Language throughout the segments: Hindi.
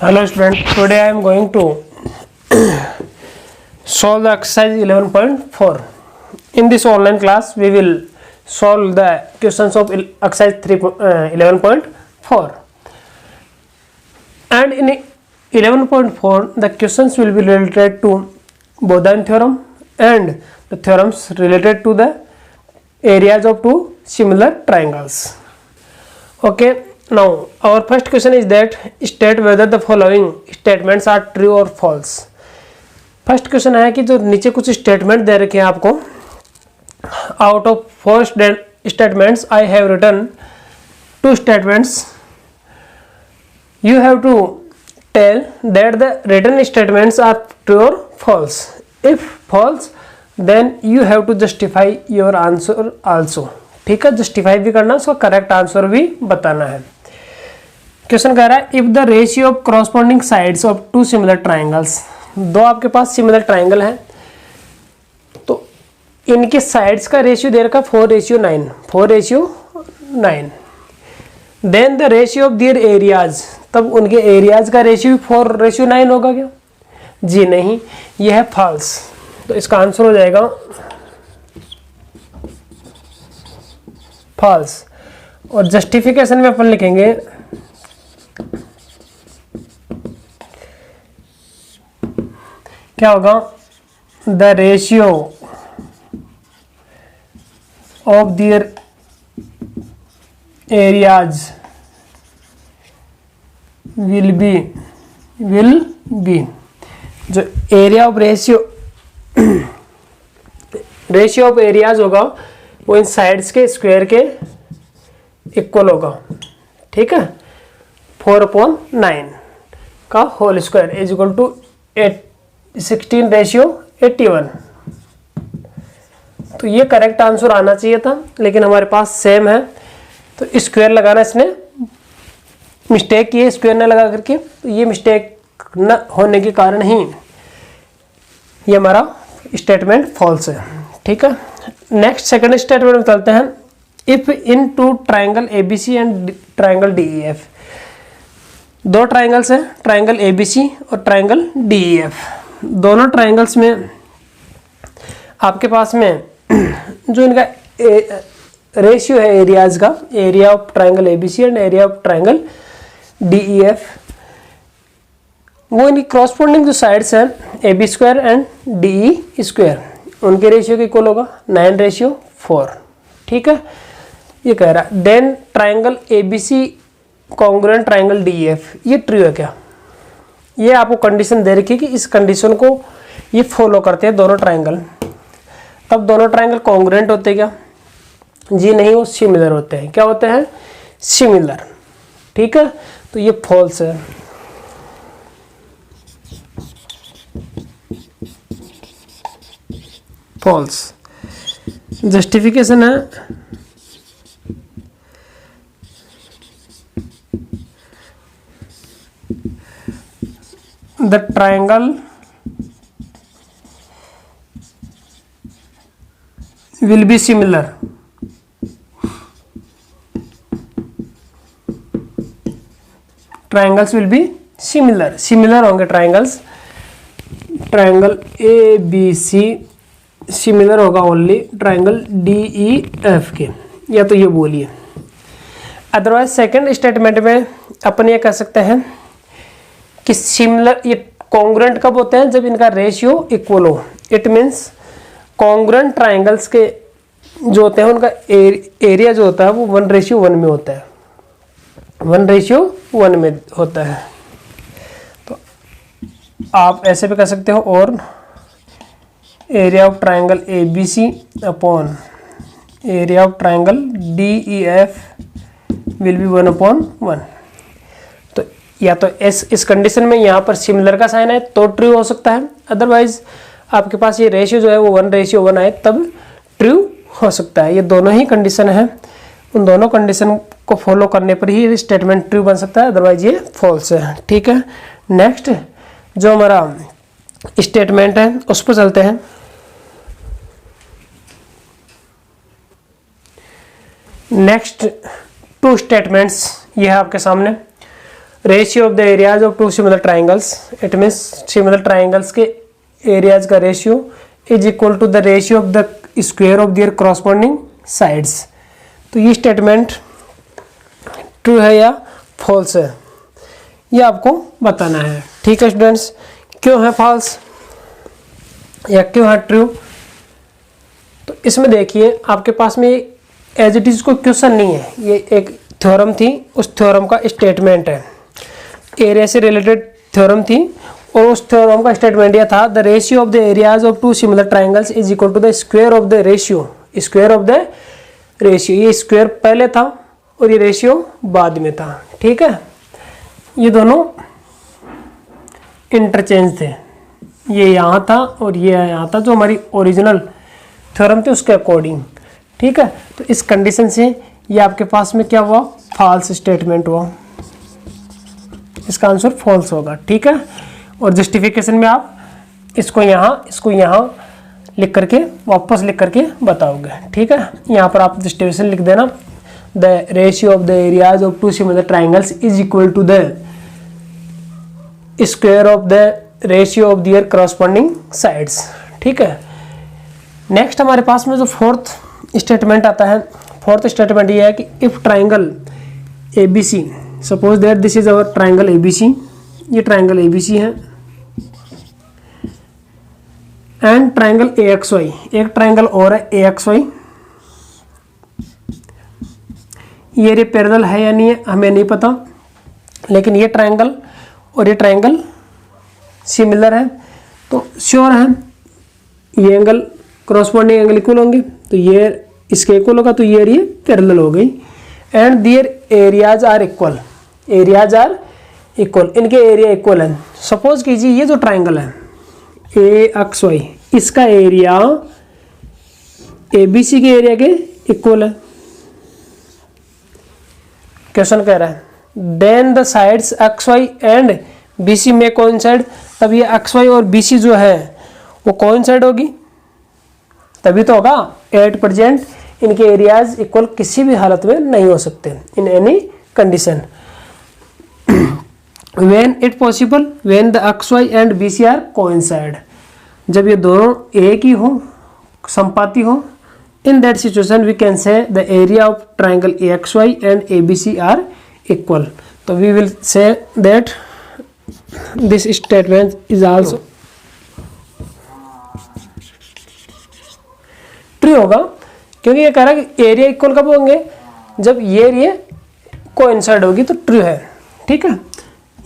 Hello student, today I am going to solve the exercise 11.4. In this online class we will solve the questions of exercise 11.4, and in 11.4 the questions will be related to Bodine theorem and the theorems related to the areas of two similar triangles. Okay, now our first question is that state whether the following statements are true or false. First question है कि जो नीचे कुछ स्टेटमेंट दे रखे हैं आपको, out of 4 statements I have written 2 statements. You have to tell that the written statements are true or false. If false then you have to justify your answer also. ठीक है, जस्टिफाई भी करना, उसका करेक्ट आंसर भी बताना है. क्वेश्चन कह रहा है if the ratio of corresponding sides of 2 similar triangles. दो आपके पास सिमिलर ट्राइंगल है तो इनके साइड्स का रेशियो दे रखा 4:9. 4:9. Then the ratio of their areas, तब उनके एरियाज का रेशियो 4:9 होगा क्या? जी नहीं, यह है फॉल्स. तो इसका आंसर हो जाएगा फॉल्स. और जस्टिफिकेशन में अपन लिखेंगे क्या होगा, the ratio of their areas will be जो area of ratio of areas होगा वो इन साइड्स के स्क्वायर के इक्वल होगा. ठीक है, 4/9 का whole square is equal to 16:81. तो ये करेक्ट आंसर आना चाहिए था, लेकिन हमारे पास सेम है तो स्क्वायर लगाना इसने मिस्टेक की है, स्क्वायर न लगा करके. तो ये मिस्टेक न होने के कारण ही ये हमारा स्टेटमेंट फॉल्स है. ठीक है, नेक्स्ट सेकंड स्टेटमेंट में चलते हैं. If in 2 triangle ABC and triangle DEF. 2 triangles हैं, ट्राइंगल ABC और ट्राइंगल DEF. दोनों ट्राइंगल्स में आपके पास में जो इनका रेशियो है एरियाज का, area of triangle ABC and area of triangle DEF, वो इनकी क्रॉसपोंडिंग जो साइड्स हैं AB² एंड DE², उनके रेशियो के इक्वल होगा 9:4. ठीक है, ये कह रहा है then triangle ABC congruent triangle DEF. ये ट्रू है क्या? ये आपको कंडीशन दे रखी है कि इस कंडीशन को ये फॉलो करते हैं दोनों ट्राइंगल, तब दोनों ट्राइंगल कॉन्ग्रुएंट होते हैं क्या? जी नहीं, वो सिमिलर होते हैं. क्या होते हैं? सिमिलर. ठीक है, तो ये फॉल्स है. फॉल्स. जस्टिफिकेशन है the triangle will be similar. Triangles will be similar. Similar होंगे ट्राइंगल्स. ट्राइंगल ABC सिमिलर होगा ओनली ट्राइंगल DEF के, या तो ये बोलिए. अदरवाइज सेकंड स्टेटमेंट में अपन ये कह सकते हैं कि सिमिलर, ये कॉन्ग्रुएंट कब होते हैं? जब इनका रेशियो इक्वल हो. इट मीन्स कॉन्ग्रुएंट ट्राइंगल्स के जो होते हैं उनका एरिया जो होता है वो 1:1 में होता है. 1:1 में होता है. तो आप ऐसे भी कह सकते हो, और area of triangle ABC upon area of triangle DEF will be 1/1. तो या तो इस कंडीशन में यहाँ पर सिमिलर का साइन है तो ट्रू हो सकता है, अदरवाइज आपके पास ये रेशियो जो है वो 1:1 आए तब ट्रू हो सकता है. ये दोनों ही कंडीशन है, उन दोनों कंडीशन को फॉलो करने पर ही स्टेटमेंट ट्रू बन सकता है, अदरवाइज ये फॉल्स है. ठीक है, नेक्स्ट जो हमारा स्टेटमेंट है उस पर चलते हैं. नेक्स्ट 2 स्टेटमेंट्स ये है आपके सामने. Ratio of the areas of two similar triangles, it means similar triangles के एरियाज का ratio is equal to the ratio of the square of their corresponding sides. तो ये स्टेटमेंट ट्रू है या फॉल्स है, ये आपको बताना है। ठीक है स्टूडेंट्स, क्यों है फॉल्स या क्यों है ट्रू? तो इसमें देखिए आपके पास में एज इट इज कोई क्वेश्चन नहीं है, ये एक थ्योरम थी, उस थ्योरम का स्टेटमेंट है। एरिया से रिलेटेड थ्योरम थी और उस थ्योरम का स्टेटमेंट यह था, the ratio of the areas of two similar triangles is equal to the square of the ratio. Square of the ratio, ये स्क्वायर पहले था और ये रेशियो बाद में था। ठीक है, ये दोनों इंटरचेंज थे, ये यहाँ था और ये यहाँ था, जो हमारी ओरिजिनल थ्योरम थी उसके अकॉर्डिंग। ठीक है, तो इस कंडीशन से ये आपके पास में क्या हुआ, फॉल्स स्टेटमेंट हुआ, इसका आंसर फॉल्स होगा। ठीक है, और जस्टिफिकेशन में आप इसको यहाँ लिख करके वापस लिख करके बताओगे। ठीक है, यहाँ पर आप जस्टिफिकेशन लिख देना, the ratio of the areas of two similar triangles is equal to the square of the ratio of their corresponding sides. ठीक है, नेक्स्ट हमारे पास में जो फोर्थ स्टेटमेंट आता है, फोर्थ स्टेटमेंट ये है कि if triangle A B C, suppose that this is our triangle A B C, ये ट्राइंगल ए बी सी है, and triangle A X Y, एक ट्राइंगल और है ए एक्स वाई, ये पैरेलल है या नहीं है हमें नहीं पता, लेकिन ये ट्राइंगल और ये ट्राइंगल सिमिलर है, तो श्योर है ये एंगल क्रॉसपॉन्डिंग एंगल इक्वल होंगे, तो ये इसके इक्वल होगा, तो ये पैरेलल हो गई। And their areas are equal, areas are equal, इनके एरिया इक्वल है। सपोज कीजिए ये जो ट्राइंगल है ए एक्स वाई, इसका एरिया ए बी सी के एरिया के इक्वल है। क्वेश्चन कह रहा है then the sides X Y and B C में कोइंसाइड, तब ये एक्स वाई और बी सी जो है वो कोइंसाइड होगी, तभी तो होगा। एट प्रेजेंट इनके एरियाज इक्वल किसी भी हालत में नहीं हो सकते, in any condition. When it possible when the X Y and B C are coincide, जब ये दोनों एक ही हो, संपाती हो, in that situation we can say the area of triangle A X Y and A B C are equal. तो we will say that this statement is also true होगा, क्योंकि ये कह रहा है कि एरिया इक्वल कब होंगे, जब ये एरिया कोइंसाइड होगी तो ट्रू है। ठीक है,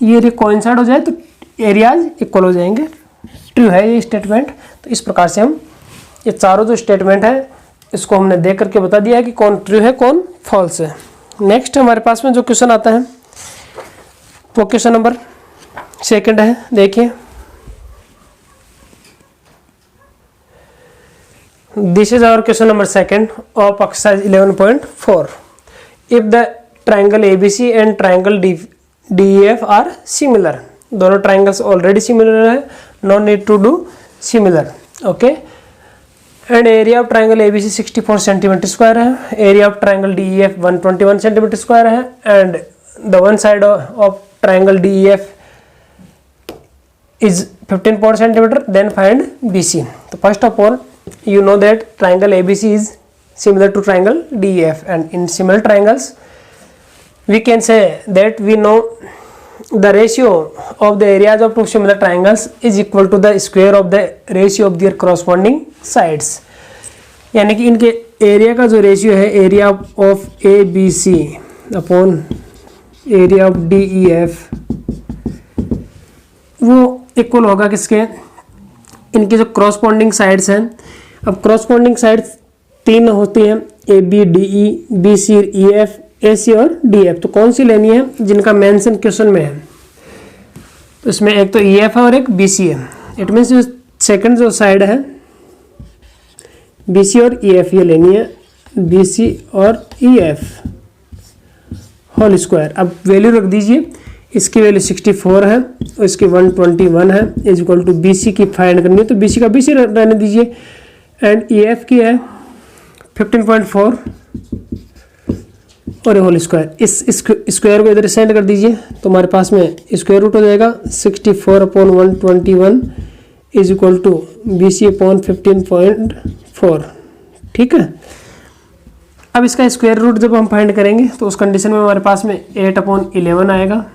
ये एरिया कोइंसाइड हो जाए तो एरियाज इक्वल हो जाएंगे, ट्रू है ये स्टेटमेंट। तो इस प्रकार से हम ये चारों जो स्टेटमेंट है इसको हमने देख करके बता दिया है कि कौन ट्रू है कौन फॉल्स है। नेक्स्ट हमारे पास में जो क्वेश्चन आता है वो क्वेश्चन नंबर सेकंड है, देखिए this is our question number second of exercise 11.4। If the triangle ABC and triangle DEF are similar, दोनों ट्राइंगल्स ऑलरेडी सिमिलर है, no need to do similar, okay. And area of triangle ABC 64 centimeter square है, area of triangle DEF 121 centimeter square है, and the one side of triangle DEF is 15 centimeter, then find BC. So first of all you know that triangle ABC is similar to triangle DEF, and in similar triangles we can say that we know the ratio of the areas of two similar triangles is equal to the square of the ratio of their corresponding sides। यानी कि इनके एरिया का जो रेशियो है area of ABC upon area of DEF वो इक्वल होगा किसके, इनकी जो क्रॉसपॉन्डिंग साइड्स हैं। अब क्रॉसपॉन्डिंग साइड्स तीन होती हैं, A B D E, B C E F, A C और डी एफ। तो कौन सी लेनी है जिनका मेंशन क्वेश्चन में है, तो इसमें एक तो ई एफ है और एक बी सी है। इट मीन्स जो सेकंड जो साइड है बी सी और ई एफ, ये लेनी है बी सी और ई एफ होल स्क्वायर। अब वैल्यू रख दीजिए, इसकी वैल्यू 64 है और इसकी 121 है, is equal to B C की फाइंड करनी है, तो बी सी का बी सी रहने दीजिए, एंड ई एफ की है 15.4 और होल स्क्वायर, इस स्क्वायर को इधर सेंड कर दीजिए तो हमारे पास में स्क्वायर रूट हो जाएगा 64/121 इज इक्वल टू BC/15.4। ठीक है, अब इसका स्क्वायर रूट जब हम फाइंड करेंगे तो उस कंडीशन में हमारे पास में 8/11 आएगा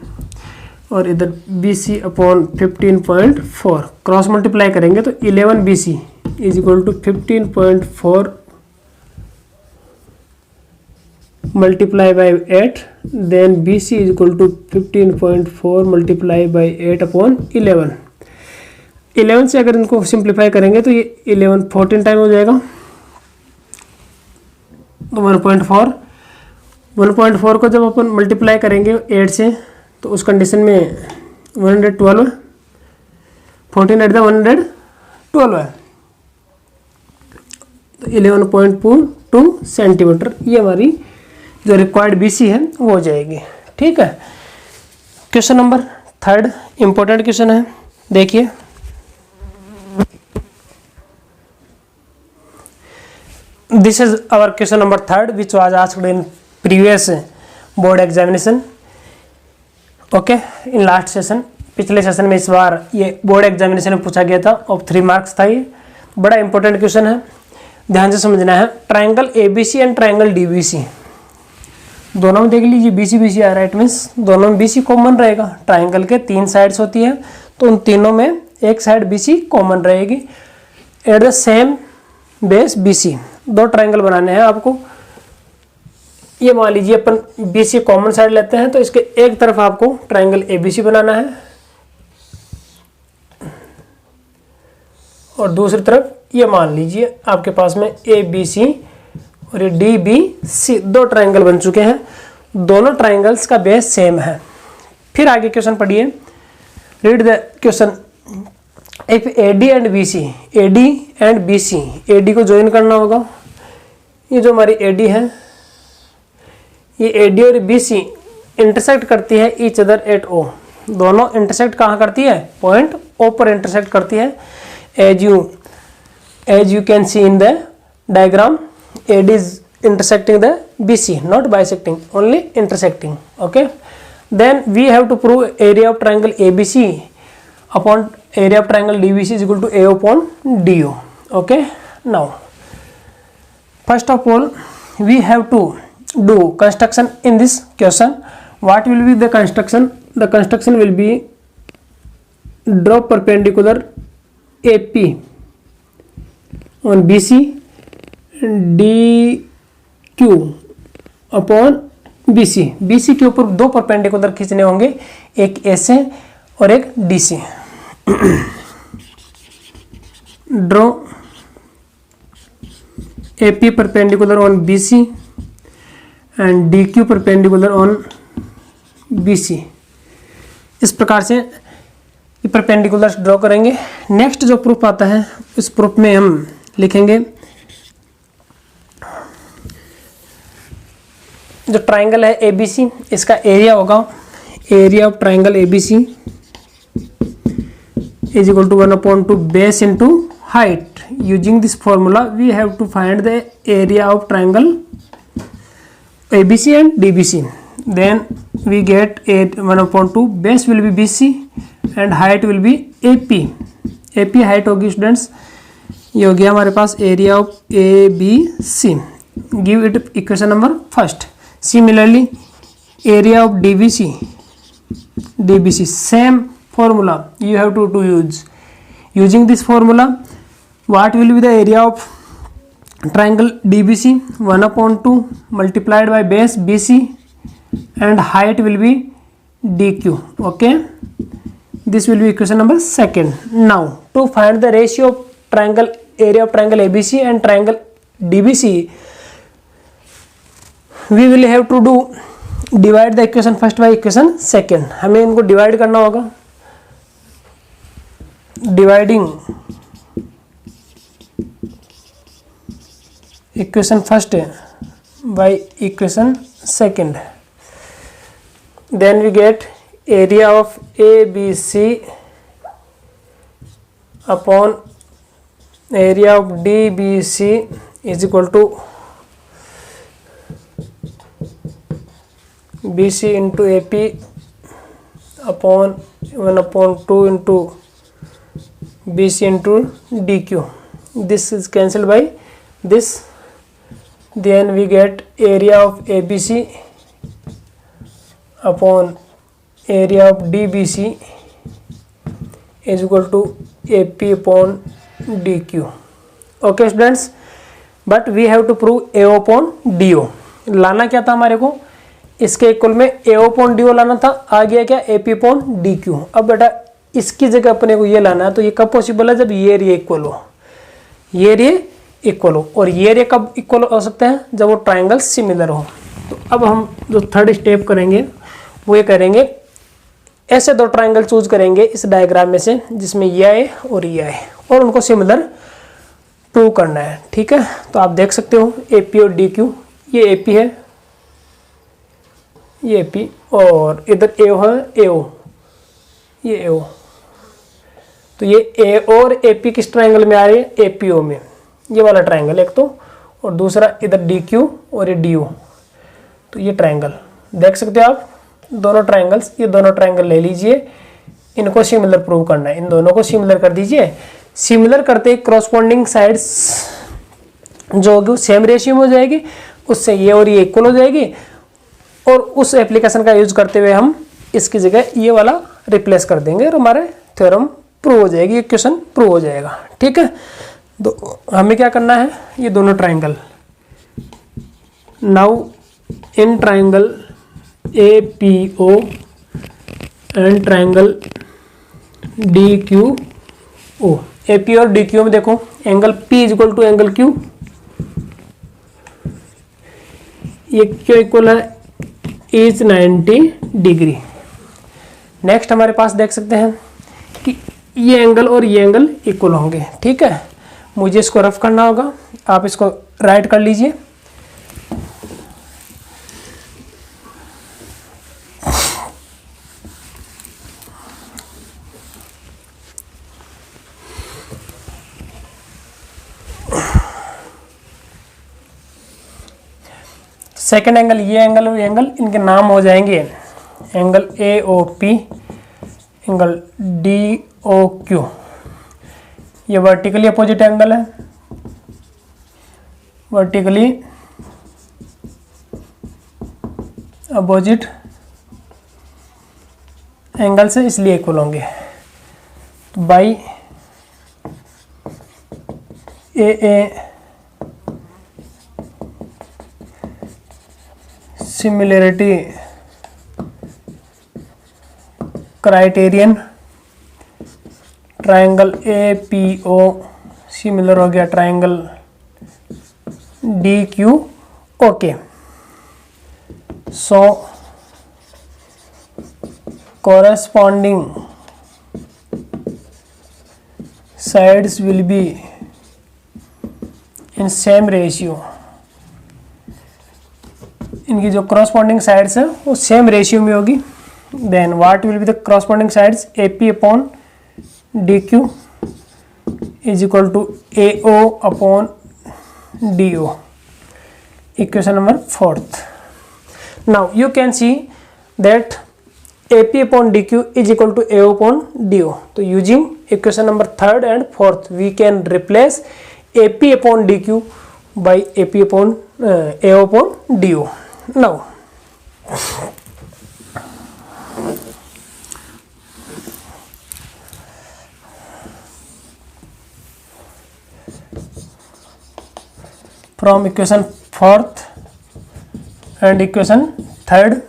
और इधर BC/15.4 क्रॉस मल्टीप्लाई करेंगे तो 11 BC is equal to 15.4 multiply by 8, then BC is equal to 15.4 multiply by 8/11। 11 से अगर इनको सिंप्लीफाई करेंगे तो ये 11 14 टाइम हो जाएगा तो 1.4 को जब अपन मल्टीप्लाई करेंगे 8 से तो उस कंडीशन में 112 14 एट द 112 है तो 11.2 सेंटीमीटर ये हमारी जो रिक्वायर्ड BC है वो हो जाएगी। ठीक है, क्वेश्चन नंबर 3 इंपॉर्टेंट क्वेश्चन है, देखिए। This is our question number 3 which was asked in previous board examination. Okay, in last session, पिछले सेशन में इस बार ये बोर्ड एग्जामिनेशन में पूछा गया था और 3 मार्क्स था। ये बड़ा इंपॉर्टेंट क्वेश्चन है, ध्यान से समझना है। Triangle ABC and triangle DBC दोनों में देख लीजिए BC आ रहा है, इट मीन्स दोनों में BC कॉमन रहेगा। ट्राइंगल के 3 साइड्स होती है तो उन तीनों में एक साइड BC कॉमन रहेगी। At the same base BC, 2 triangle बनाने हैं आपको। ये मान लीजिए अपन BC कॉमन साइड लेते हैं तो इसके एक तरफ आपको ट्राइंगल ABC बनाना है और दूसरी तरफ ये मान लीजिए आपके पास में ABC और ये DBC 2 ट्राइंगल बन चुके हैं। दोनों ट्राइंगल्स का बेस सेम है। फिर आगे क्वेश्चन पढ़िए, read the question. If AD and BC, AD and BC, AD को ज्वाइन करना होगा। ये जो हमारी AD है, ये AD और BC इंटरसेक्ट करती है ईच अदर एट O। दोनों इंटरसेक्ट कहाँ करती है? पॉइंट O पर इंटरसेक्ट करती है। As you can see in the diagram, AD is intersecting the BC, not bisecting, only intersecting. Okay, then we have to prove area of triangle ABC upon area of triangle DBC is equal to A upon DO. Okay, now first of all we have to do construction in this question. What will be the construction? The construction will be draw perpendicular AP on BC, DQ upon BC। BC के ऊपर 2 परपेंडिकुलर खींचने होंगे, एक A से और एक D से। Draw AP perpendicular on BC and DQ perpendicular on BC। इस प्रकार से ये परपेंडिकुलर ड्रॉ करेंगे। नेक्स्ट जो प्रूफ आता है इस प्रूफ में हम लिखेंगे जो ट्राइंगल है ABC, इसका एरिया होगा, area of triangle ABC is equal to 1/2 base into height. Using this formula we have to find the area of triangle ABC and DBC। Then we get 1/2 base will be BC and height will be AP height होगी स्टूडेंट्स। ये हो गया हमारे पास area of ABC। Give it equation number 1। Similarly, area of DBC, same formula you have to use. Using this formula, what will be the area of triangle DBC? 1/2 multiplied by base BC and height will be DQ. Okay, this will be equation number 2. Now, to find the ratio of triangle area of triangle ABC and triangle DBC, we will have to do divide the equation first by equation second. हमें इनको डिवाइड करना होगा। Dividing equation first by equation second. Then we get area of ABC upon area of DBC is equal to BC into AP upon 1/2 into BC into DQ. This is cancelled by this. Then we get area of ABC upon area of DBC is equal to AP upon DQ. Okay students, but we have to prove AO upon DO. लाना क्या था हमारे को, इसके इक्वल में AO upon DO लाना था, आ गया क्या AP upon DQ. अब बेटा इसकी जगह अपने को ये लाना है, तो ये कब पॉसिबल है, जब ये एरिया इक्वल हो, ये एरिया इक्वल हो, और ये एरिया कब इक्वल हो सकते हैं, जब वो ट्राइंगल सिमिलर हो. तो अब हम जो थर्ड स्टेप करेंगे वो ये करेंगे, ऐसे दो ट्राइंगल चूज करेंगे इस डायग्राम में से जिसमें ये आए और ये आए, और उनको सिमिलर प्रूव करना है. ठीक है, तो आप देख सकते हो AP और DQ, ये AP है, ये AP, और इधर AO है, AO, ये AO. तो ये AO और AP किस ट्राइंगल में आ रहे हैं, APO में, ये वाला ट्राइंगल एक तो, और दूसरा इधर DQ और ये DO. तो ये ट्राइंगल देख सकते हो आप, दोनों ट्राइंगल्स, ये दोनों ट्राइंगल ले लीजिए, इनको सिमिलर प्रूव करना है, इन दोनों को सिमिलर कर दीजिए. सिमिलर करते करॉस्पॉन्डिंग साइड्स जो होगी सेम रेशियो में हो जाएगी, उससे ये और ये इक्वल हो जाएगी, और उस एप्लीकेशन का यूज करते हुए हम इसकी जगह ये वाला रिप्लेस कर देंगे और हमारे थ्योरम प्रूव हो जाएगी, ये क्वेश्चन प्रूव हो जाएगा. ठीक है, तो हमें क्या करना है, ये दोनों triangle, now in triangle APO and triangle DQO. AP और DQ में देखो angle P is equal to angle Q, ये क्यों इक्वल है, इज 90 डिग्री. नेक्स्ट हमारे पास देख सकते हैं कि ये एंगल और ये एंगल इक्वल होंगे. ठीक है, मुझे इसको रफ करना होगा, आप इसको राइट कर लीजिए. सेकेंड एंगल, ये एंगल और ये एंगल, इनके नाम हो जाएंगे एंगल AOP, एंगल DOQ. ये वर्टिकली अपोजिट एंगल है, वर्टिकली अपोजिट एंगल से इसलिए इक्वल होंगे. तो by AA similarity criterion, triangle APO similar हो गया triangle DQ. Okay, so corresponding sides will be in same ratio. इनकी जो corresponding sides है वो सेम रेशियो में होगी. Then what will be the corresponding sides, AP upon DQ is equal to AO upon DO. Equation number 4th. Now you can see that AP upon DQ is equal to AO upon DO. So using equation number 3rd and 4th, we can replace AP upon DQ by AP upon AO upon DO. Now, from equation 4th and equation 3rd,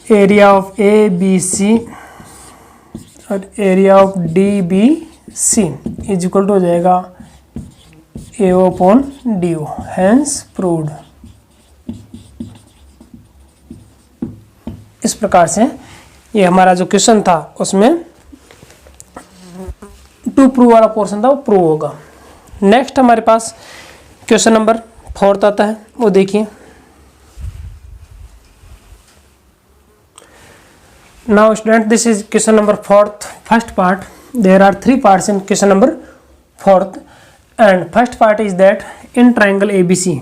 area of ABC और area of DBC is equal to हो जाएगा AO upon DO. Hence proved. इस प्रकार से ये हमारा जो क्वेश्चन था उसमें टू प्रूव वाला पोर्शन था वो प्रूव होगा. नेक्स्ट हमारे पास क्वेश्चन नंबर 4th आता है, वो देखिए. Now student, this is question number 4th, first part. There are 3 parts in question number 4th, and first part is that in triangle ABC,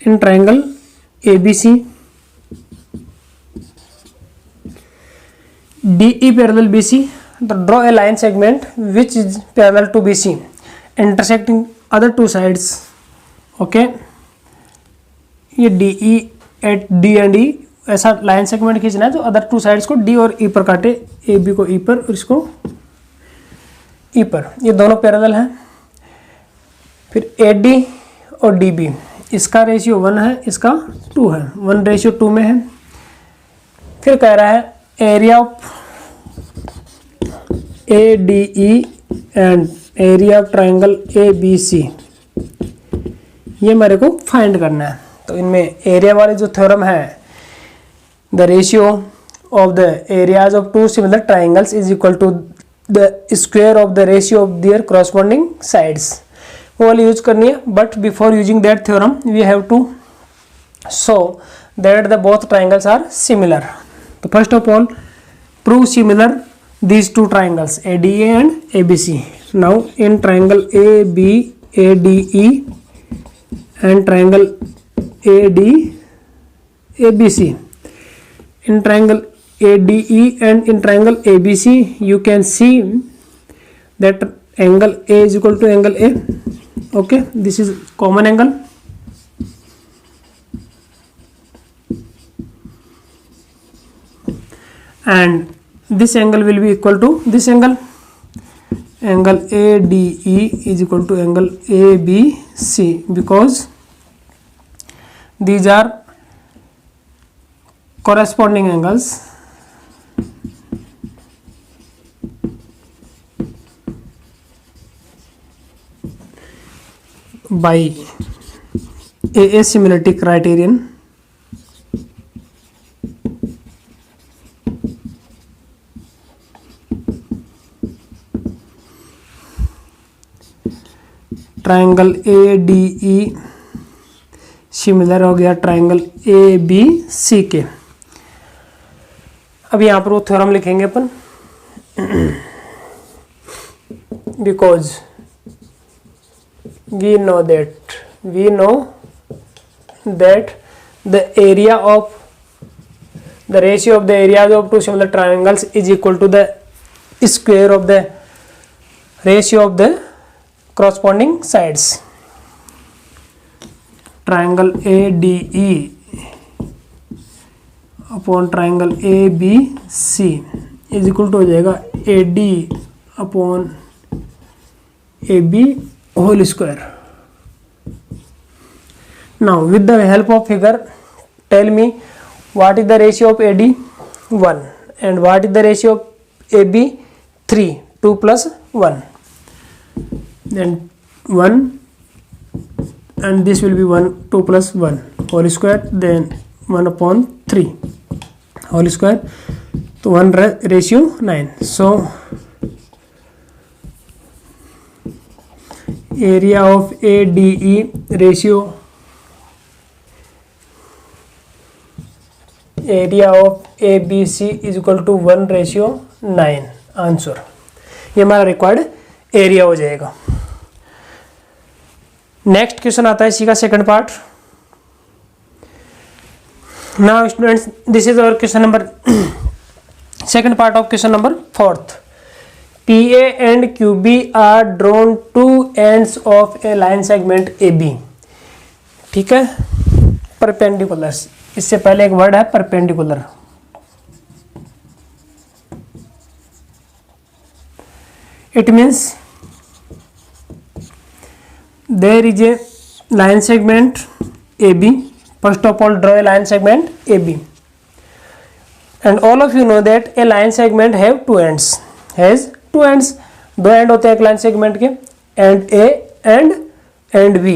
in triangle ABC, DE parallel BC. Draw a line segment which is parallel to BC, intersecting other two sides. Okay, ये DE at D and E ऐसा लाइन सेगमेंट खींचना है जो अदर टू साइड्स को D और E पर काटे, AB को E पर और इसको E पर, ये दोनों पैरेलल हैं। फिर AD और DB, इसका रेशियो 1 है, इसका 2 है, 1:2 में है। फिर कह रहा है area of ADE and area of triangle ABC, ये मेरे को फाइंड करना है। तो इनमें एरिया वाली जो थ्योरम है, the ratio of the areas of two similar triangles is equal to the square of the ratio of their corresponding sides, वो वाली यूज करनी है। But before using that theorem we have to show that the both triangles are similar. तो first of all prove similar these two triangles ADA and ABC. Now in triangle ABADE and triangle ADABC, in triangle ADE and in triangle ABC you can see that angle A is equal to angle A. Okay, this is common angle. And this angle will be equal to this angle. Angle ADE is equal to angle ABC because these are corresponding angles by AA similarity criterion. Triangle ADE similar हो गया ट्राइंगल ABC के। अब यहाँ पर वो थ्योरम लिखेंगे अपन, because we know that the area of the ratio of the areas of two similar triangles is equal to the square of the ratio of the corresponding sides. Triangle ADE upon triangle ABC is equal to हो जाएगा AD upon AB whole square. Now with the help of figure tell me what is the ratio of AD 1 and what is the ratio of AB 3, 2 plus 1. Then 1 and this will be 1, 2 plus 1 whole square, then 1 upon 3 whole square, तो 1 ratio 9. So area of ADE ratio area of ABC is equal to 1:9 answer, ये हमारा रिक्वायर्ड एरिया हो जाएगा। नेक्स्ट क्वेश्चन आता है इसी का second part. Now students this is our question number second part of question number 4th। PA and QB are drawn two ends of a line segment AB। ठीक है, परपेंडिकुलर, इससे पहले एक वर्ड है perpendicular. It means there is a line segment AB. First of all draw a line segment AB, and all of you know that a line segment have two ends, has two ends, दो एंड होते हैं एक लाइन सेगमेंट के, and A and B.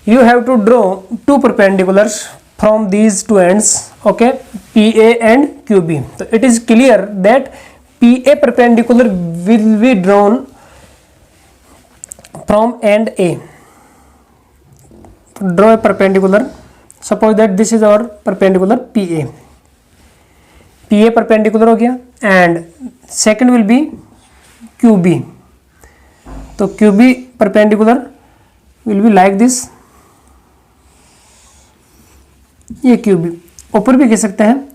You have to draw two perpendiculars from these two ends, okay, PA and QB. So it is clear that PA perpendicular will be drawn from end A. Draw a perpendicular. Suppose that this is our perpendicular PA. PA perpendicular हो गया, and second will be QB. तो QB perpendicular will be like this. ये क्यू बी, ऊपर भी खींच सकते हैं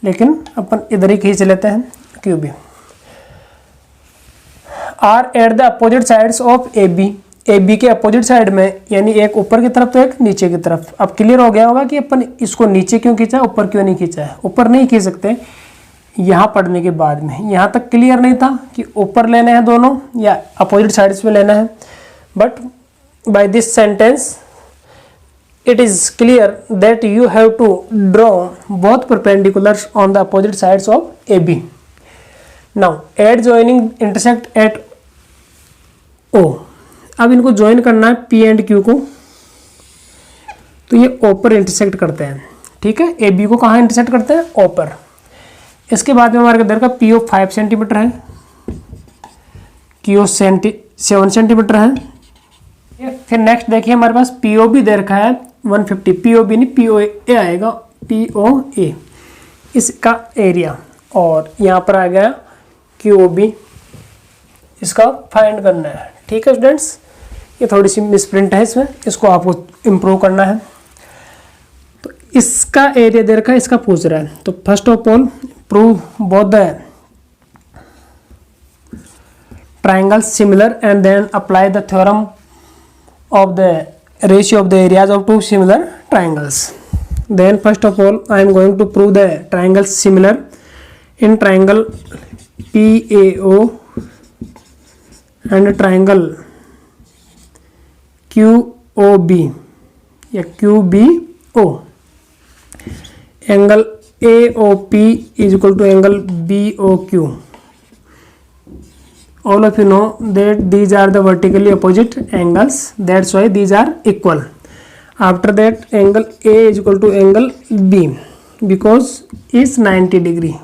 लेकिन अपन इधर ही खींच लेते हैं Q B. Are at the opposite sides of A B, A B के अपोजिट साइड में, यानी एक ऊपर की तरफ तो एक नीचे की तरफ। अब क्लियर हो गया होगा कि अपन इसको नीचे क्यों खींचा है, ऊपर क्यों नहीं खींचा है। ऊपर नहीं खींच सकते यहाँ पढ़ने के बाद में, यहाँ तक क्लियर नहीं था कि ऊपर लेने हैं दोनों या अपोजिट साइड्स में लेना है, but by this sentence it is clear that you have to draw both perpendiculars on the opposite sides of AB. Now at joining intersect at O, अब इनको ज्वाइन करना है P एंड Q को, तो ये O पर इंटरसेक्ट करते हैं, ठीक है। AB को कहाँ इंटरसेक्ट करते हैं, O पर। इसके बाद में हमारे इधर का PO 5 सेंटीमीटर है, QO 7 सेंटीमीटर है। फिर नेक्स्ट देखिए हमारे पास PO भी दे रखा है 150, POB नहीं POA आएगा, POA इसका एरिया, और यहाँ पर आ गया QOB, इसका फाइंड करना है, ठीक है स्टूडेंट्स। ये थोड़ी सी मिसप्रिंट है इसमें, इसको आपको इम्प्रूव करना है। तो इसका एरिया दे रखा है, इसका पूछ रहा है, तो first of all prove both the triangles similar and then apply the theorem of the ratio of the areas of two similar triangles. Then first of all I am going to prove the triangles similar in triangle PAO and triangle QOB या QBO. Angle AOP is equal to angle BOQ. All of you know that these are the vertically opposite angles, that's why these are equal. After that angle A is equal to angle B because is 90 degree.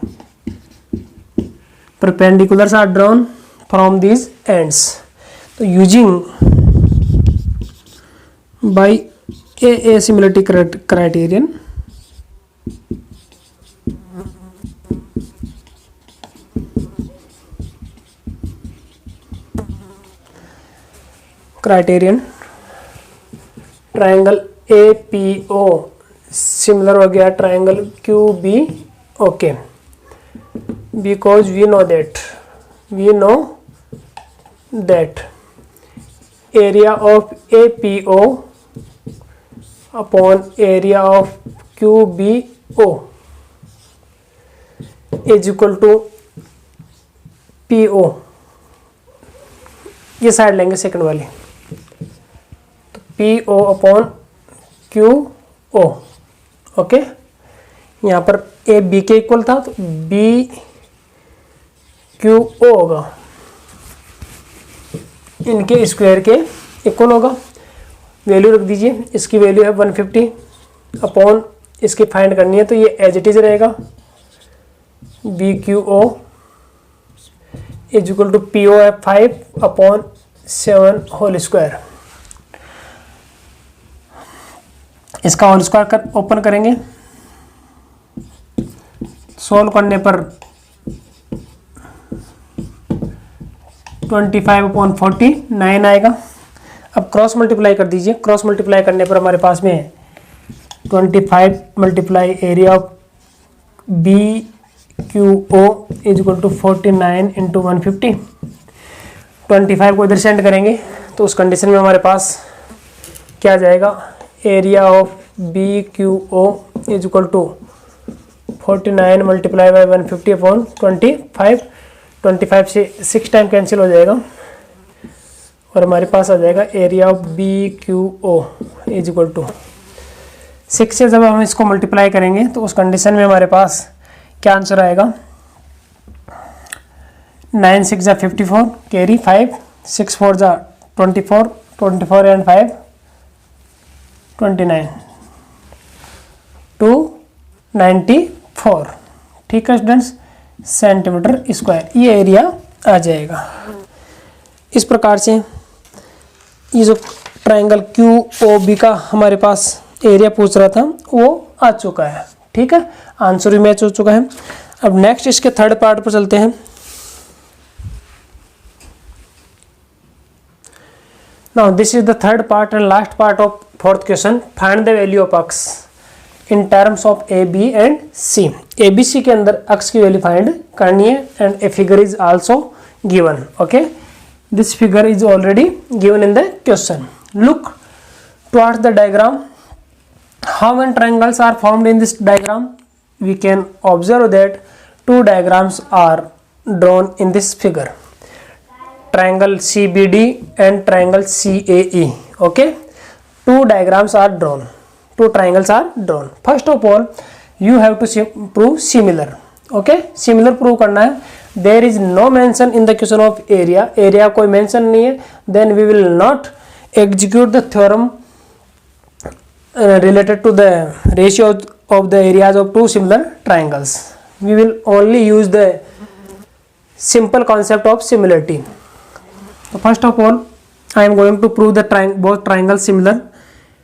Perpendiculars are drawn from these ends. So using by asymmetry criterion, triangle APO similar हो गया triangle QBOK, because we know that area of APO upon area of QBO is equal to PO, ये साइड लेंगे सेकंड वाली, तो PO अपॉन QO, ओके। यहाँ पर A B के इक्वल था तो B QO होगा, इनके स्क्वायर के इक्वल होगा। वैल्यू रख दीजिए, इसकी वैल्यू है 150 अपॉन इसकी फाइंड करनी है, तो ये एज इट इज रहेगा BQO is equal to PO है 5 अपॉन 7 होल स्क्वायर। इसका होल स्क्वायर कर ओपन करेंगे, सोल्व करने पर 25 अपॉन 49 आएगा। अब क्रॉस मल्टीप्लाई कर दीजिए, क्रॉस मल्टीप्लाई करने पर हमारे पास में 25 multiply area of BQO is equal to 49 into 150। 25 को इधर सेंड करेंगे तो उस कंडीशन में हमारे पास क्या आ जाएगा, area of BQO is equal to 49 multiply by 150 upon 25। 25 से 6 टाइम कैंसिल हो जाएगा और हमारे पास आ जाएगा area of BQO is equal to 6 से जब हम इसको मल्टीप्लाई करेंगे तो उस कंडीशन में हमारे पास क्या आंसर आएगा, 9 6 जा 54 कैरी 5 6 4 जा 24 24 एंड 5 29 294, ठीक है स्टूडेंट्स, सेंटीमीटर स्क्वायर ये एरिया आ जाएगा। इस प्रकार से ये जो ट्राइंगल QOB का हमारे पास एरिया पूछ रहा था वो आ चुका है, ठीक है, आंसर भी मैच हो चुका है। अब नेक्स्ट इसके थर्ड पार्ट पर चलते हैं। Now this is the third part and last part of fourth question, find the value of x। In terms of A B and C. A B C के अंदर अक्स की वैल्यू फाइंड करनी है and a figure is also given. Okay, this figure is already given in the question. Look towards the diagram, how many triangles are formed in this diagram? We can observe that two diagrams are drawn in this figure, triangle CBD and triangle CAE. Okay, two diagrams are drawn, two triangles are drawn. First of all you have to prove similar. Okay, similar prove करना है. There is no mention in the question of area, area कोई mention नहीं है, then we will not execute the theorem related to the ratio of the areas of two similar triangles. We will only use the simple concept of similarity. So first of all I am going to prove the both triangles similar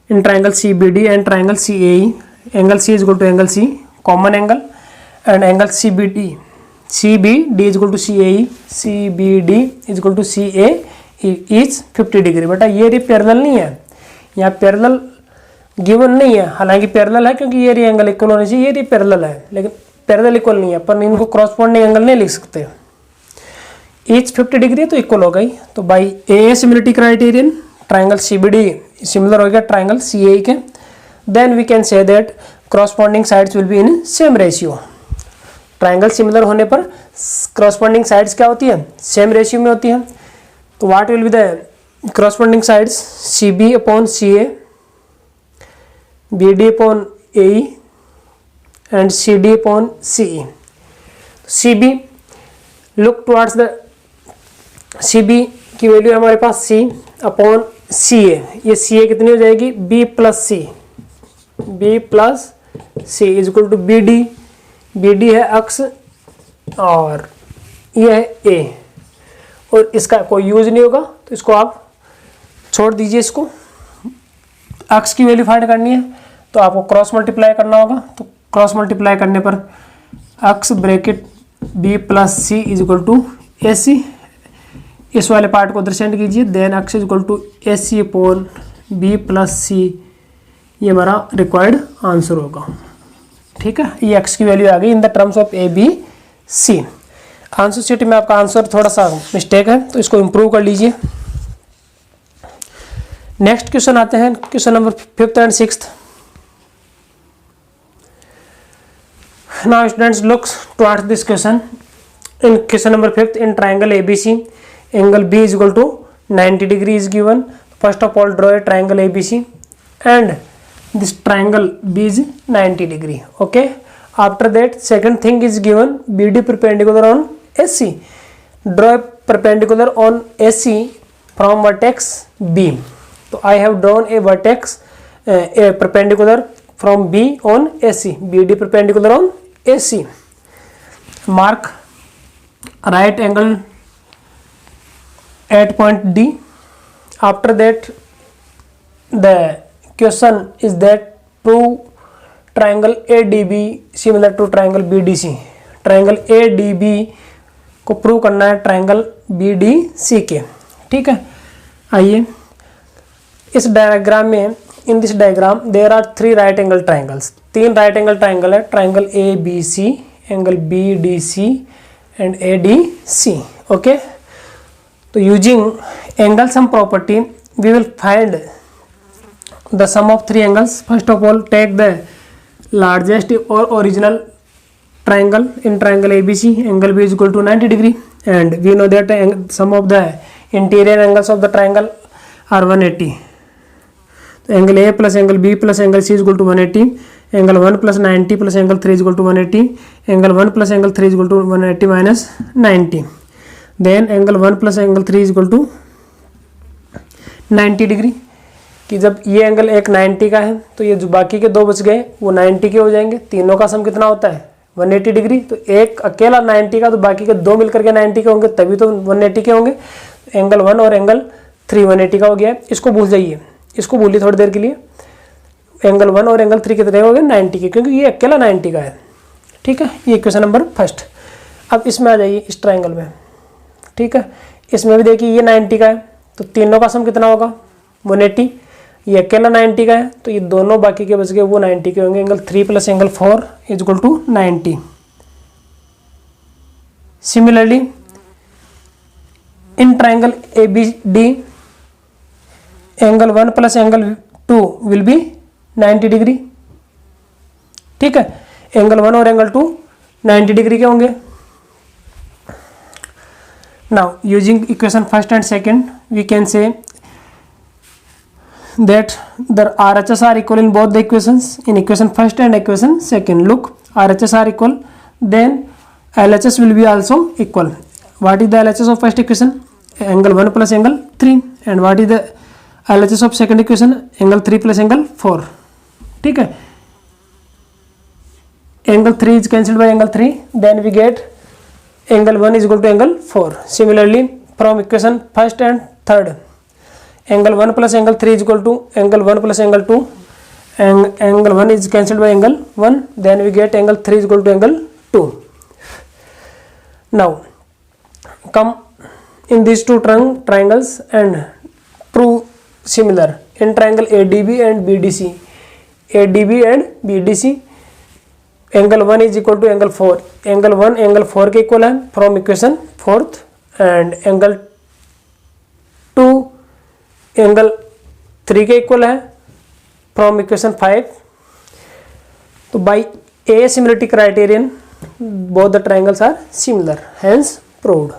in triangle CBD and triangle CAE. Angle C is equal to angle C, common angle, and angle CBD is equal to CAE, CBD is equal to CAE is 50 degree. बेटा ये पैरेलल नहीं है, यहाँ पैरेलल गिवन नहीं है, हालांकि पैरेलल है क्योंकि ये एंगल इक्वल होने चाहिए, ये पैरेलल है लेकिन पैरेलल इक्वल नहीं है, पर इनको क्रॉसपोंडिंग एंगल नहीं लिख सकते। ईच 50 डिग्री तो इक्वल हो गई, तो by a similarity criterion triangle CBD similar हो गया ट्राइंगल CAE के, then we can say that corresponding sides will be in same ratio. Triangle similar होने पर क्रॉसपोंडिंग साइड्स क्या होती है, सेम रेशियो में होती है। तो what will be the corresponding sides, CB upon CA, BD upon AE and CD upon CE. CB, look towards the CB की वैल्यू हमारे पास C अपॉन CA, ये CA कितनी हो जाएगी, B plus C is equal to BD है अक्स और ये है A, और इसका कोई यूज नहीं होगा तो इसको आप छोड़ दीजिए। इसको अक्स की वैल्यू फाइंड करनी है तो आपको क्रॉस मल्टीप्लाई करना होगा, तो क्रॉस मल्टीप्लाई करने पर x bracket B plus C is equal to AC, इस वाले पार्ट को उधर सेंड कीजिए, then x is equal to AC upon B plus C, ये हमारा रिक्वायर्ड आंसर होगा। ठीक है, ये अक्स की वैल्यू आ गई in the terms of ABC। Answer sheet में आपका आंसर थोड़ा सा मिस्टेक है तो इसको इम्प्रूव कर लीजिए। नेक्स्ट क्वेश्चन आते हैं, question number 5th and 6th। Now students look towards this question. In question number 5th, in triangle ABC, angle B is equal to 90 degree is given. First of all draw a triangle ABC and this triangle B is 90 degree. Okay, after that second thing is given, BD perpendicular on AC. Draw a perpendicular on AC from vertex B. So I have drawn a vertex a perpendicular from B on AC, BD perpendicular on AC. Mark right angle at point D. After that the question is that prove triangle ADB similar to triangle BDC. Triangle ADB को प्रूव करना है ट्राइंगल BDC के। ठीक है, आइए इस डायग्राम में, in this diagram there are 3 right angle triangles, 3 right angle triangle है, triangle ABC, angle BDC and ADC। Okay, तो using angle sum property we will find the sum of 3 angles. First of all take the largest or original triangle in triangle ABC, angle B is equal to 90 degree, and we know that sum of the interior angles of the triangle are 180. So angle A plus angle B plus angle C is equal to 180, angle 1 plus 90 plus angle 3 is equal to 180, angle 1 plus angle 3 is equal to 180 minus 90, then angle 1 plus angle 3 is equal to 90 degree। कि जब ये एंगल एक 90 का है तो ये जो बाकी के 2 बच गए वो 90 के हो जाएंगे, तीनों का सम कितना होता है 180 डिग्री, तो एक अकेला 90 का तो बाकी के 2 मिलकर के 90 के होंगे, तभी तो 180 के होंगे। एंगल 1 और एंगल 3 180 का हो गया, इसको भूल जाइए, इसको भूलिए थोड़ी देर के लिए। एंगल 1 और एंगल 3 कितने हो गए 90 के, क्योंकि ये अकेला 90 का है। ठीक है, ये क्वेश्चन नंबर 1। अब इसमें आ जाइए इस ट्राइंगल में। ठीक है, इसमें भी देखिए ये 90 का है तो तीनों का सम कितना होगा 180, ये अकेला 90 का है, तो ये दोनों बाकी के बच गए वो 90 के होंगे। Angle 3 plus angle 4 is equal to 90। Similarly in triangle A B D angle 1 plus angle 2 will be 90 degree. ठीक है, एंगल 1 और एंगल 2 90 डिग्री के होंगे। Now using equation first and second we can say that the RHS are equal in both the equations, in equation first and equation second. Look, RHS are equal, then LHS will be also equal. What is the LHS of first equation? Angle 1 plus angle 3. And what is the LHS of second equation? Angle 3 plus angle 4. ठीक है, angle 3 is cancelled by angle 3, then we get angle 1 is equal to angle 4. Similarly from equation first and third, angle 1 plus angle 3 is equal to angle 1 plus angle 2, and angle 1 is cancelled by angle 1, then we get angle 3 is equal to angle 2. Now come in these two triangles and prove similar in triangle ADB and BDC. ADB and BDC angle 1 is equal to angle 4, angle 1 angle 4 के इक्वल है from equation 4th, and angle 2 angle 3 के इक्वल है फ्रॉम इक्वेशन 5। तो by a similarity criterion both the triangles are similar, hence proved.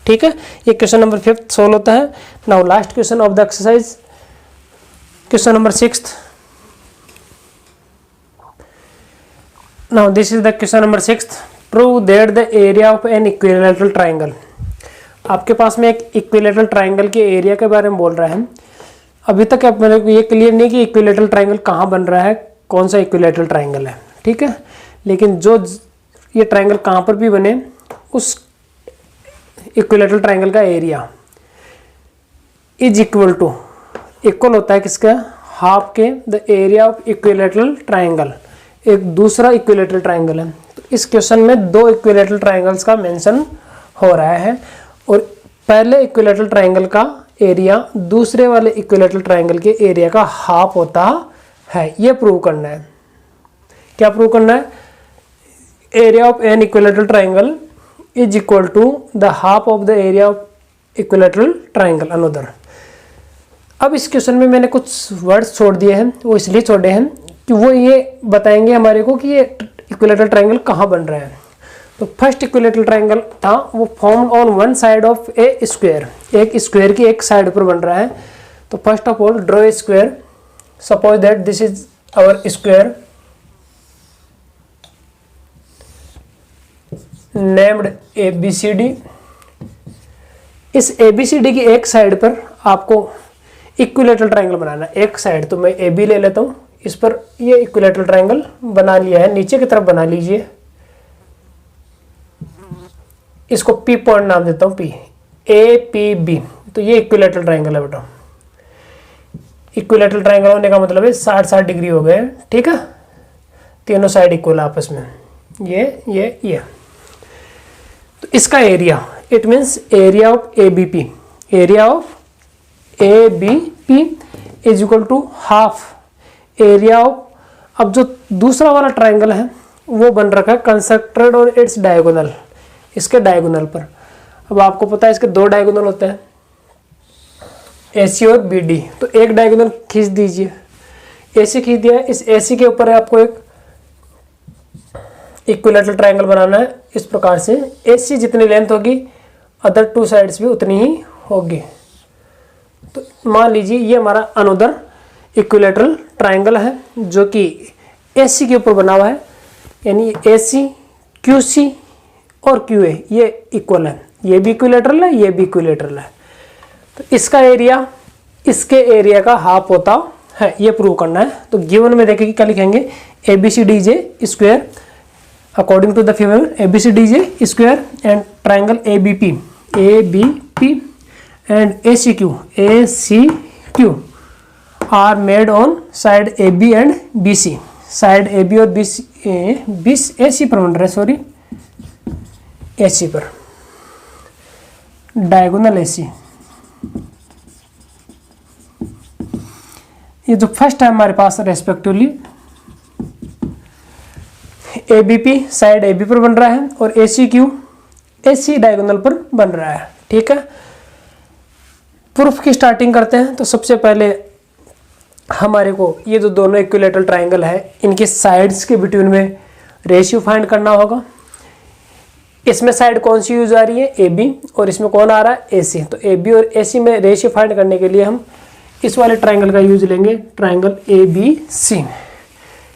ठीक है, ये क्वेश्चन नंबर 5 सोल्व होता है। Now last question of the exercise, question number 6। Now this is the question number 6। Prove that the area of an equilateral triangle. आपके पास में एक इक्विलैटरल ट्राइंगल के एरिया के बारे में बोल रहा है। अभी तक आप मेरे को ये क्लियर नहीं कि इक्विलैटरल ट्राइंगल कहाँ बन रहा है, कौन सा इक्विलैटरल ट्राइंगल है। ठीक है, लेकिन जो ये ट्राइंगल कहाँ पर भी बने उस इक्विलैटरल ट्राइंगल का area is equal to, equal होता है किसका, हाफ के the area of equilateral triangle. एक दूसरा इक्विलैटरल ट्राइंगल है, तो इस क्वेश्चन में दो इक्विलैटरल ट्राइंगल्स का मेंशन हो रहा है, और पहले इक्विलैटरल ट्राइंगल का एरिया दूसरे वाले इक्विलैटरल ट्राइंगल के एरिया का हाफ होता है। ये प्रूव करना है। क्या प्रूव करना है? Area of an equilateral triangle is equal to the half of the area of equilateral triangle another. अब इस क्वेश्चन में मैंने कुछ वर्ड्स छोड़ दिए हैं, वो इसलिए छोड़े हैं कि वो ये बताएंगे हमारे को कि ये इक्विलैटरल ट्राइंगल कहाँ बन रहा है। तो फर्स्ट इक्विलैटरल ट्राइंगल था वो formed on one side of a square, एक स्क्वायर की एक साइड पर बन रहा है। तो first of all draw a square, suppose that this is our square named ABCD। इस ABCD की एक साइड पर आपको इक्विलैटरल ट्राइंगल बनाना है। एक साइड तो मैं AB ले लेता हूँ, इस पर ये इक्विलैटरल ट्राइंगल बना लिया है, नीचे की तरफ बना लीजिए। इसको P पॉइंट नाम देता हूँ, P APB। तो ये इक्विलैटरल ट्राइंगल है बेटा। इक्विलैटरल ट्राइंगल होने का मतलब है 60-60 डिग्री हो गए। ठीक है, तीनों साइड इक्वल आपस में, ये। तो इसका area, it means area of ABP, area of ABP is equal to half area of, अब जो दूसरा वाला ट्राइंगल है वो बन रखा है कंस्ट्रक्टेड और इट्स डायगोनल, इसके डायगोनल पर। अब आपको पता है इसके दो डायगोनल होते हैं, AC और BD। तो एक डायगोनल खींच दीजिए, AC खींच दिया है, इस AC के ऊपर आपको एक इक्विलैटरल ट्राइंगल बनाना है। इस प्रकार से AC जितनी लेंथ होगी अदर टू साइड्स भी उतनी ही होगी। तो मान लीजिए ये हमारा अनदर इक्विलैटरल ट्राइंगल है जो कि AC के ऊपर बना हुआ है, यानी AC, QC और QA ये इक्वल है, ये भी इक्विलैटरल है, ये भी इक्विलैटरल है। तो इसका एरिया इसके एरिया का हाफ होता है, ये प्रूव करना है। तो गिवन में देखिए क्या लिखेंगे, ABCD square according to the figure ABCD square and triangle ABP and ACQ are made on side AB and BC। Side AB और BC AC पर बन रहा है, सॉरी AC पर, डायगोनल AC। ये जो फर्स्ट है हमारे पास रेस्पेक्टिवली ABP साइड AB पर बन रहा है और ACQ AC डायगोनल पर बन रहा है। ठीक है, प्रूफ की स्टार्टिंग करते हैं। तो सबसे पहले हमारे को ये जो दोनों इक्विलेटरल ट्राइंगल है इनके साइड्स के बिटवीन में रेशियो फाइंड करना होगा। इसमें साइड कौन सी यूज आ रही है, AB, और इसमें कौन आ रहा है, AC। तो AB और AC में रेशियो फाइंड करने के लिए हम इस वाले ट्राइंगल का यूज लेंगे, triangle ABC।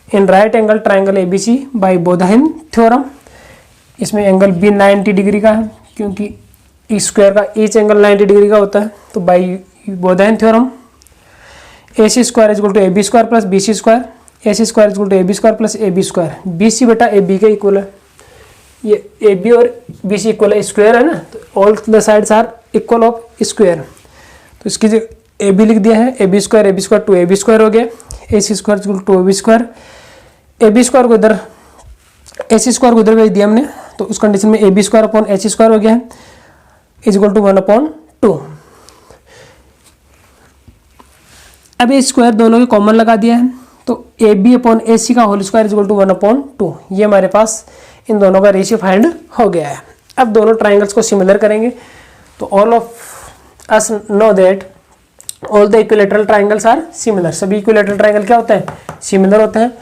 In right angle triangle ABC by Baudhayan theorem. इसमें एंगल भी 90 डिग्री का है क्योंकि इस स्क्वायर का ईच एंगल 90 डिग्री का होता है। तो by Baudhayan theorem AC square is equal to AB square plus BC square, AC square is equal to AB square plus AB square. BC बेटा AB के इक्वल है, ये AB और BC इक्वल है, स्क्वायर है ना, तो all the sides are equal of square. तो इसकी जो AB लिख दिया है, AB square to AB square हो गया, AC square is equal to AB square. AB square को इधर AC स्क्वायर को इधर भेज दिया हमने, तो उस कंडीशन में AB square upon AC square हो गया है इज इक्वल टू 1/2। अब ये स्क्वायर दोनों के कॉमन लगा दिया है, तो AB अपॉन AC का whole square is equal to 1/2। ये हमारे पास इन दोनों का रेशियो फाइंड हो गया है। अब दोनों ट्राइंगल्स को सिमिलर करेंगे। तो all of us know that all the equilateral triangles are similar. सभी इक्विलेटरल ट्राइंगल क्या होते हैं, सिमिलर होते हैं।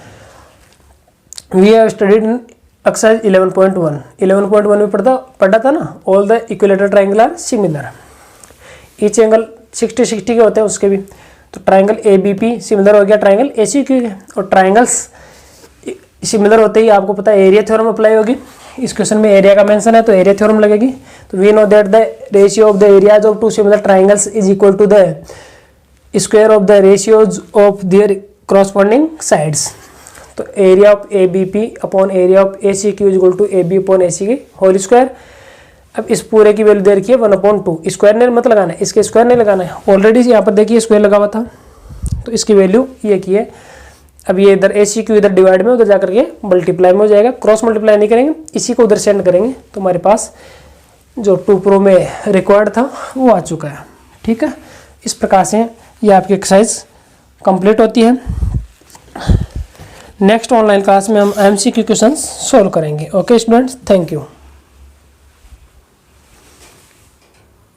We have studied in exercise 11.1 में पढ़ा था ना, all the equilateral triangle are similar. Each angle 60-60 के होते हैं उसके भी। तो ट्राइंगल ABP सिमिलर हो गया ट्राइंगल ACQ के, और ट्राइंगल्स सिमिलर होते ही आपको पता है एरिया थ्योरम अप्लाई होगी। इस क्वेश्चन में एरिया का मेंशन है तो एरिया थ्योरम लगेगी। तो we know that the ratio of the areas of two similar triangles is equal to the square of the ratios of their corresponding sides. तो area of ABP upon area of ACQ is equal to AB upon AC के होल स्क्वायर। अब इस पूरे की वैल्यू दे रखी है 1/2। स्क्वायर नहीं मत लगाना है, इसके स्क्वायर नहीं लगाना है, ऑलरेडी यहाँ पर देखिए स्क्वायर लगा हुआ था, तो इसकी वैल्यू ये की है। अब ये इधर ACQ इधर डिवाइड में उधर जाकर के मल्टीप्लाई में हो जाएगा, क्रॉस मल्टीप्लाई नहीं करेंगे, इसी को उधर सेंड करेंगे। तो हमारे पास जो 2 प्रो में रिक्वायर्ड था वो आ चुका है। ठीक है, इस प्रकार से ये आपकी एक्सरसाइज कंप्लीट होती है। नेक्स्ट ऑनलाइन क्लास में हम MCQ क्वेश्चंस सॉल्व करेंगे। Okay students, thank you.